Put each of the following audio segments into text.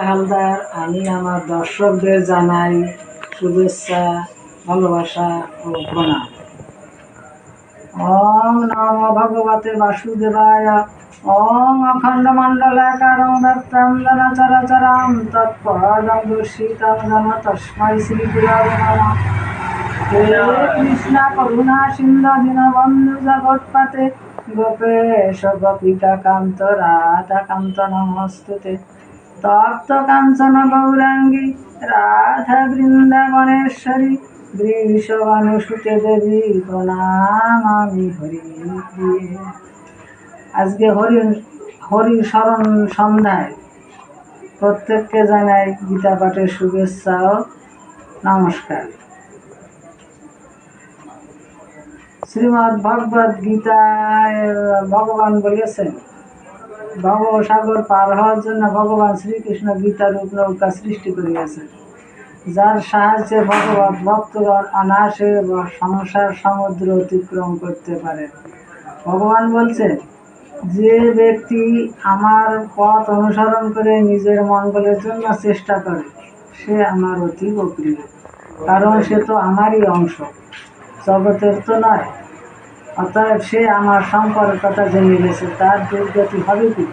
হালদার। আমি আমার দর্শকদের জানাই শুভেচ্ছা, ভালোবাসা ও প্রণাম। ওম নম ভগবতে বাসুদেবায়। ওম অখণ্ড মণ্ডলাকারং ব্যক্তং যেন চরাচরং তৎপদং দর্শিতং যেন তস্मै শ্রী গুরবে নমঃ। হে কৃষ্ণ করুণা সিন্ধু দীনবন্ধু জগৎপতে গোপেশ গোপিকা কান্ত রাধা কান্ত নমস্তুতে। তপ্ত কাঞ্চন গৌরাঙ্গী রাধা বৃন্দাবনেশ্বরী বৃষভানুসুতে দেবী প্রণামামি হরি প্রিয়ে। আজকে হরি স্মরণ সন্ধ্যায় প্রত্যেককে জানাই গীতা পাঠের শুভেচ্ছা ও নমস্কার। শ্রীমদ্ ভগবদ গীতায় ভগবান বলেছেন, ভবসাগর পার হওয়ার জন্য ভগবান শ্রীকৃষ্ণ গীতারূপ নৌকা সৃষ্টি করিয়াছেন, যার সাহায্যে ভগবত ভক্তগণ অনায়াসে সংসার সমুদ্র অতিক্রম করতে পারে। ভগবান বলছেন, যে ব্যক্তি আমার পথ অনুসরণ করে নিজের মঙ্গলের জন্য চেষ্টা করে সে আমার অতীব প্রিয়, কারণ সে তো আমারই অংশ, জগতের তো নয়। অতএব সে আমার সম্পর্কের কথা জেনে গেছে, তার দুর্গতি হবে কি?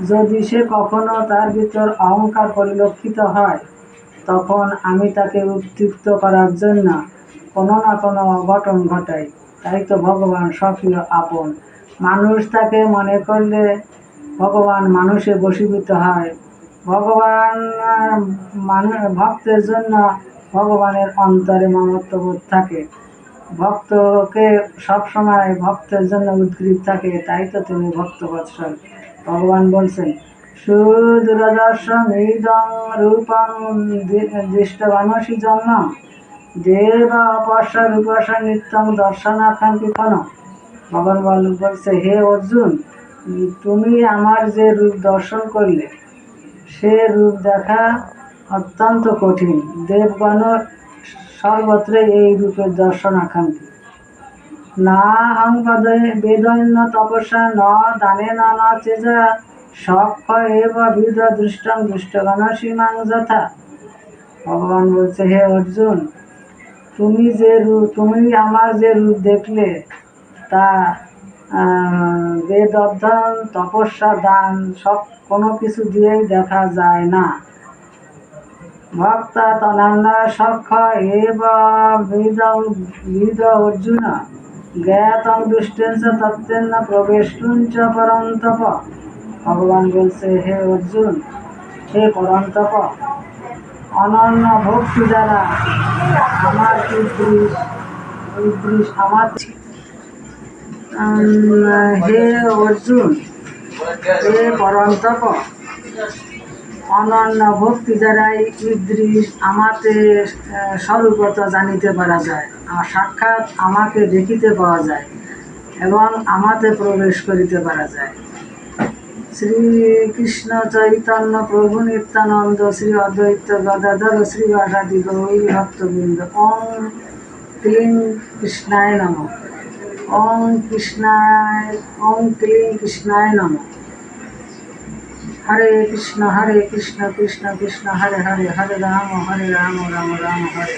যদি সে কখনো তার ভিতর অহংকার পরিলক্ষিত হয়, তখন আমি তাকে উদ্দীপ্ত করার জন্য কোনো না কোনো অঘটন ঘটাই। তাই তো ভগবান স্বকীয় আপন। মানুষ তাকে মনে করলে ভগবান মানুষে বশীভূত হয়। ভগবান ভক্তের জন্য ভগবানের অন্তরে মমত্ববোধ থাকে, ভক্তকে সবসময় ভক্তের জন্য উদ্গ্রীব থাকে। তাই তো তিনি ভক্তবৎসল। ভগবান বলছেন, সুদূরদর্শমিদং রূপং দৃষ্টবানসি জন্ম দেব অপস্য রূপস্য নিত্যং দর্শনাকাঙ্ক্ষিতন। ভগবান বলছে, হে অর্জুন, তুমি আমার যে রূপ দর্শন করলে সে রূপ দেখা অত্যন্ত কঠিন। দেবগণ সর্বত্র এই রূপের দর্শন আকাঙ্ক্ষী। না হং বেদন্য তপস্যা ন দানেন ন চেজা সক্ষ এব বিদ দৃষ্টং দৃষ্টগণ সীমাং যথা। ভগবান বলছে, হে অর্জুন, তুমি আমার যে রূপ দেখলে তা বেদ অধ্যয়ন, তপস্যা, দান সব কোনো কিছু দিয়েই দেখা যায় না। ভক্তা তনান্না সক্ষ এব বিদ অর্জুন জ্ঞাতং দুষ্টেঞ্চ তত্ত্বেন প্রবেষ্টুঞ্চ পরন্তপ। ভগবান বলছে, হে অর্জুন, হে পরন্তপ, অনন্য ভক্তি দ্বারা আমার উদ্দৃশ আমার হে অর্জুন, হে পরন্তপ, অনন্য ভক্তি দ্বারাই ঈদৃশ আমাতে স্বরূপত জানিতে পারা যায়, সাক্ষাৎ আমাকে দেখিতে পাওয়া যায় এবং আমাতে প্রবেশ করিতে পারা যায়। শ্রীকৃষ্ণ চৈতন্য প্রভু নিত্যানন্দ শ্রী অদ্বৈত গদাধর শ্রীবাসাদি গৌরী ভক্তবৃন্দ। ওং ক্লিং কৃষ্ণায় নমঃ। ওং ক্লিং কৃষ্ণায় নমঃ। হরে কৃষ্ণ কৃষ্ণ কৃষ্ণ হরে হরে, হরে রাম রাম রাম হরে।